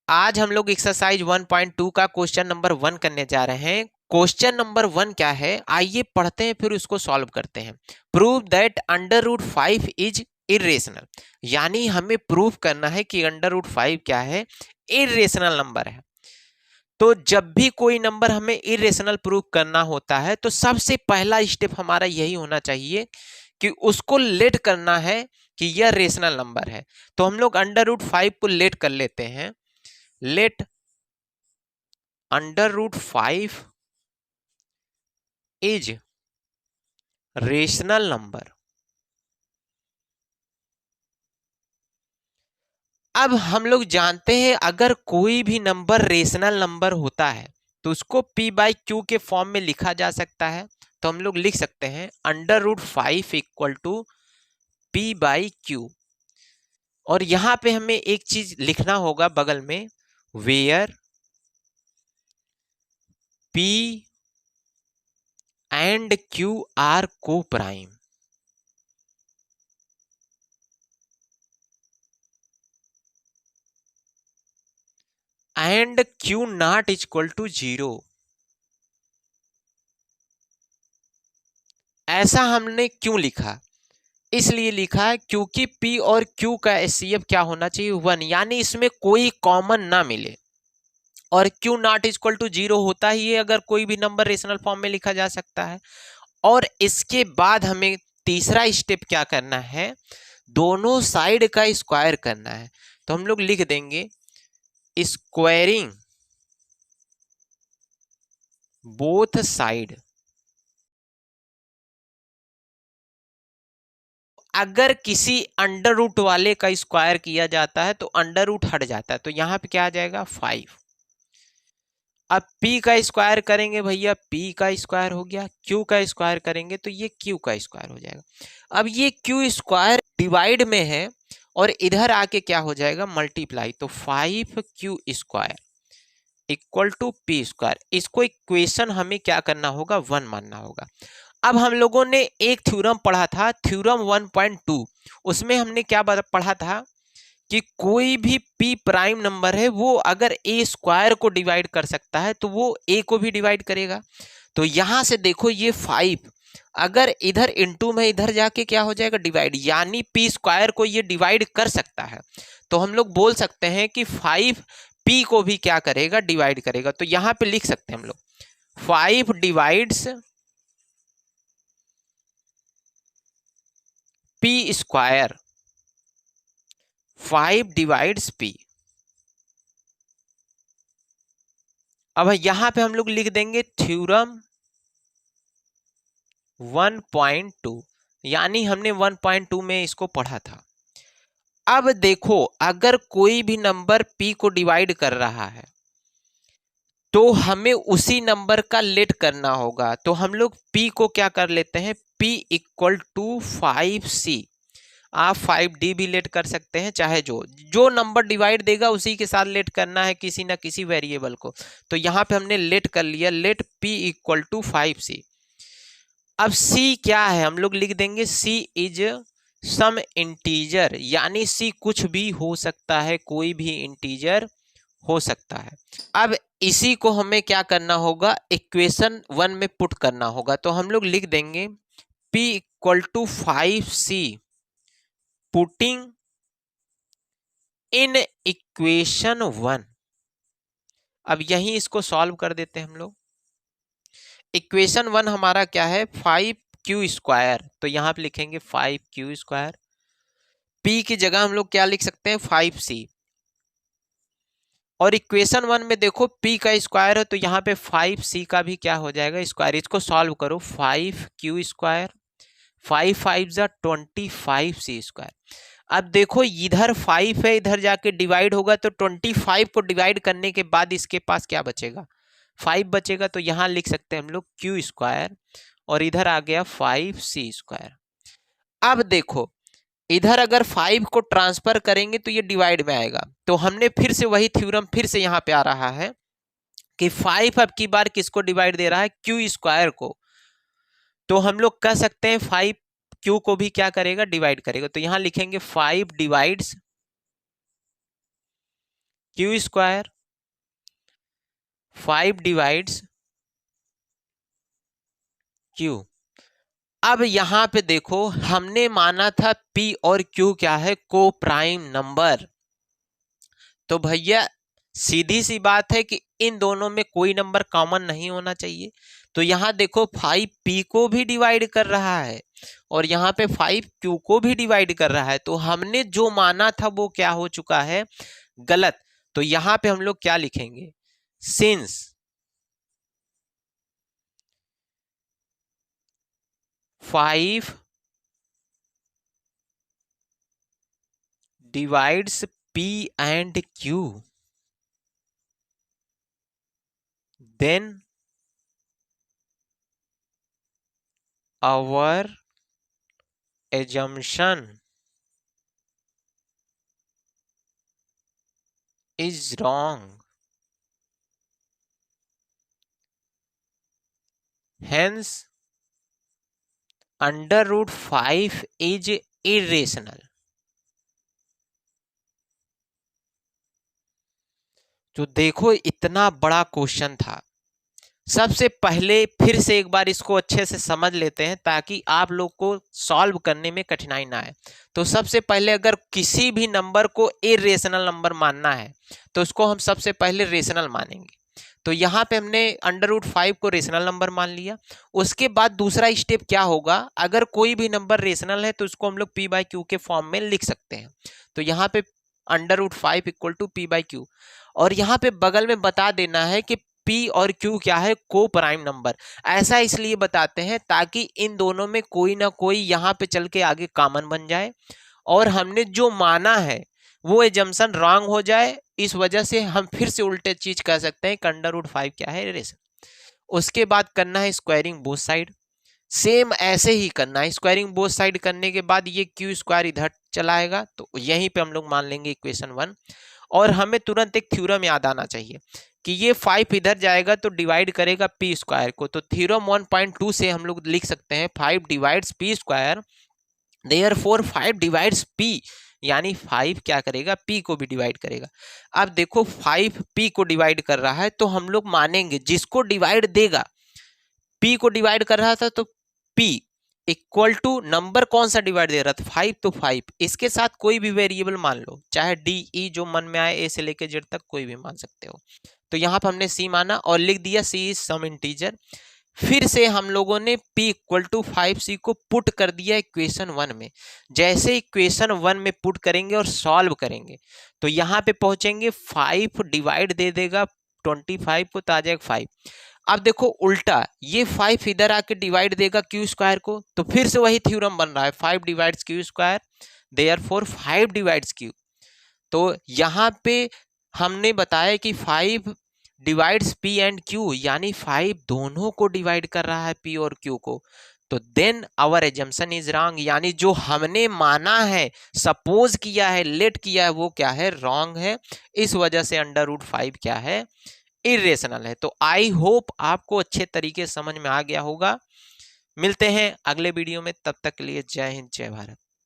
आज हम लोग एक्सरसाइज 1.2 का क्वेश्चन नंबर 1 करने जा रहे हैं। क्वेश्चन नंबर 1 क्या है, आइए पढ़ते हैं फिर उसको सॉल्व करते हैं। Prove that under root 5 is irrational, यानी हमें प्रूव करना है कि अंडर रूट 5 क्या है, इरेशनल नंबर है। तो जब भी कोई नंबर हमें इरेशनल प्रूव करना होता है तो सबसे पहला स्टेप हमारा यही होना चाहिए कि उसको लेट करना है कि यह रेशनल नंबर है। तो हम लोग अंडर रूट 5 को लेट कर लेते हैं। Let under root 5 is rational number. अब हम लोग जानते हैं अगर कोई भी नंबर रेशनल नंबर होता है तो उसको p बाई क्यू के फॉर्म में लिखा जा सकता है। तो हम लोग लिख सकते हैं under root 5 equal to p by q. और यहां पे हमें एक चीज लिखना होगा बगल में, where p and q are को prime. And q not equal to 0। ऐसा हमने क्यों लिखा, इसलिए लिखा है क्योंकि P और Q का HCF क्या होना चाहिए 1, यानी इसमें कोई कॉमन ना मिले। और Q नॉट इक्वल टू 0 होता ही है अगर कोई भी नंबर रेशनल फॉर्म में लिखा जा सकता है। और इसके बाद हमें तीसरा स्टेप क्या करना है, दोनों साइड का स्क्वायर करना है। तो हम लोग लिख देंगे स्क्वायरिंग बोथ साइड। अगर किसी अंडर रूट वाले का स्क्वायर किया जाता है तो अंडर रूट हट जाता है, तो यहां पे क्या आ जाएगा 5। अब p का स्क्वायर करेंगे भैया, p का स्क्वायर हो गया, q का स्क्वायर करेंगे तो ये q का स्क्वायर हो जाएगा। अब ये q स्क्वायर डिवाइड में है और इधर आके क्या हो जाएगा मल्टीप्लाई, तो 5q square equal to p square. इसको इक्वेशन हमें क्या करना होगा 1 मानना होगा। अब हम लोगों ने एक थ्योरम पढ़ा था, थ्योरम 1.2, उसमें हमने क्या पढ़ा था कि कोई भी p प्राइम नंबर है वो अगर a स्क्वायर को डिवाइड कर सकता है तो वो a को भी डिवाइड करेगा। तो यहां से देखो ये 5 अगर इधर इनटू में इधर जाके क्या हो जाएगा डिवाइड, यानी p स्क्वायर को ये डिवाइड कर सकता है। तो हम लोग बोल सकते हैं कि 5 p को भी क्या करेगा डिवाइड करेगा। तो यहां पे लिख सकते हैं हम लोग 5 divides p square, 5 divides p। अब यहां पे हम लोग लिख देंगे थ्योरम 1.2, यानी हमने 1.2 में इसको पढ़ा था। अब देखो अगर कोई भी नंबर p को डिवाइड कर रहा है तो हमें उसी नंबर का लेट करना होगा। तो हम लोग p को क्या कर लेते हैं, p इक्वल टू 5c। आप 5d भी लेट कर सकते हैं, चाहे जो जो नंबर डिवाइड देगा उसी के साथ लेट करना है किसी ना किसी वेरिएबल को। तो यहां पे हमने लेट कर लिया, late p equal to 5c। अब c क्या है, हम लोग लिख देंगे c इज सम इंटीजर, यानी c कुछ भी हो सकता है, कोई भी इंटीजर हो सकता है। अब इसी को हमें क्या करना होगा इक्वेशन 1 में पुट करना होगा। तो हम लोग लिख देंगे p equal to 5c putting in equation 1। अब यहीं इसको सॉल्व कर देते हैं हम लोग। इक्वेशन 1 हमारा क्या है 5q स्क्वायर, तो यहां पे लिखेंगे 5q स्क्वायर। p की जगह हम लोग क्या लिख सकते हैं 5c। और इक्वेशन 1 में देखो p का स्क्वायर है तो यहाँ पे 5c का भी क्या हो जाएगा स्क्वायर। इसको सॉल्व करो 5q स्क्वायर, 5 5 जा 25c स्क्वायर। अब देखो इधर 5 है, इधर जाके डिवाइड होगा तो 25 को डिवाइड करने के बाद इसके पास क्या बचेगा 5 बचेगा। तो यहां लिख सकते हैं हम लोग q स्क्वायर और इधर आ गया 5c स्क्वायर। अब देखो इधर अगर 5 को ट्रांसफर करेंगे तो ये डिवाइड में आएगा, तो हमने फिर से वही थ्योरम फिर से यहां पे आ रहा है कि 5 अब की बार किसको डिवाइड दे रहा है q स्क्वायर को। तो हम लोग कह सकते हैं 5 q को भी क्या करेगा डिवाइड करेगा। तो यहां लिखेंगे 5 divides Q square 5 divides Q. अब यहां पे देखो हमने माना था पी और क्यू क्या है, को प्राइम नंबर। तो भैया सीधी सी बात है कि इन दोनों में कोई नंबर कॉमन नहीं होना चाहिए। तो यहां देखो 5 पी को भी डिवाइड कर रहा है और यहाँ पे 5 क्यू को भी डिवाइड कर रहा है। तो हमने जो माना था वो क्या हो चुका है, गलत। तो यहां पे हम लोग क्या लिखेंगे, since 5 divides p and q, then our assumption is wrong. Hence, under root 5 is irrational. तो देखो इतना बड़ा क्वेश्चन था। सबसे पहले फिर से एक बार इसको अच्छे से समझ लेते हैं ताकि आप लोग को सॉल्व करने में कठिनाई ना आए। तो सबसे पहले अगर किसी भी नंबर को इरेशनल नंबर मानना है तो उसको हम सबसे पहले रेशनल मानेंगे। तो यहाँ पे हमने अंडर रूट 5 को रेशनल नंबर मान लिया। उसके बाद दूसरा स्टेप क्या होगा, अगर कोई भी नंबर रेशनल है तो उसको हम लोग पी बाई क्यू के फॉर्म में लिख सकते हैं। तो यहाँ पे under root 5 equal to p by q, और यहाँ पे बगल में बता देना है कि P और Q क्या है, को प्राइम नंबर। ऐसा इसलिए बताते हैं ताकि इन दोनों में कोई ना कोई यहाँ पे चल के आगे कॉमन बन जाए और हमने जो माना है वो एजम्पशन रॉन्ग हो जाए। इस वजह से हम फिर से उल्टे चीज कह सकते हैं कि अंडर रूट 5 क्या है, रेशन। उसके बाद करना है स्क्वायरिंग बोथ साइड। सेम ऐसे ही करना है, स्क्वायरिंग बोथ साइड करने के बाद ये क्यू स्क्वायर इधर चला आएगा तो यहीं पे हम लोग मान लेंगे इक्वेशन 1। और हमें तुरंत एक थ्योरम याद आना चाहिए कि ये 5 इधर जाएगा तो डिवाइड करेगा पी स्क्वायर को। तो थ्योरम 1.2 से हम लोग लिख सकते हैं 5 divides P square, therefore 5 divides P, यानी 5 क्या करेगा, पी को भी डिवाइड करेगा। अब देखो 5 पी को डिवाइड कर रहा है तो हम लोग मानेंगे जिसको डिवाइड देगा, पी को डिवाइड कर रहा था तो पी इक्वल टू नंबर कौन सा डिवाइड दे रहा था, 5, तो 5। इसके साथ कोई भी वेरिएबल मान लो, चाहे डी ई जो मन में आए, ए से लेके जेड तक कोई भी मान सकते हो। तो यहाँ पर हमने सी माना और लिख दिया सी इज सम इंटीजर। फिर से हम लोगों ने p इक्वल टू 5c को पुट कर दिया इक्वेशन 1 में। जैसे इक्वेशन 1 में पुट करेंगे और सॉल्व करेंगे तो यहाँ पे पहुंचेंगे 5 डिवाइड दे देगा 25 को, तो आ जाएगा 5। अब देखो उल्टा, ये 5 इधर आके डिवाइड देगा क्यू स्क्वायर को, तो फिर से वही थ्योरम बन रहा है 5 divides Q square, therefore 5 divides Q. तो यहाँ पे हमने बताया कि 5 डिवाइड्स पी एंड क्यू, यानी 5 दोनों को डिवाइड कर रहा है पी और क्यू को। तो then our assumption is wrong, यानी जो हमने माना है, सपोज किया है, लेट किया है, वो क्या है, रॉन्ग है। इस वजह से अंडर रूट 5 क्या है, इरेशनल है। तो आई होप आपको अच्छे तरीके समझ में आ गया होगा। मिलते हैं अगले वीडियो में, तब तक के लिए जय हिंद जय भारत।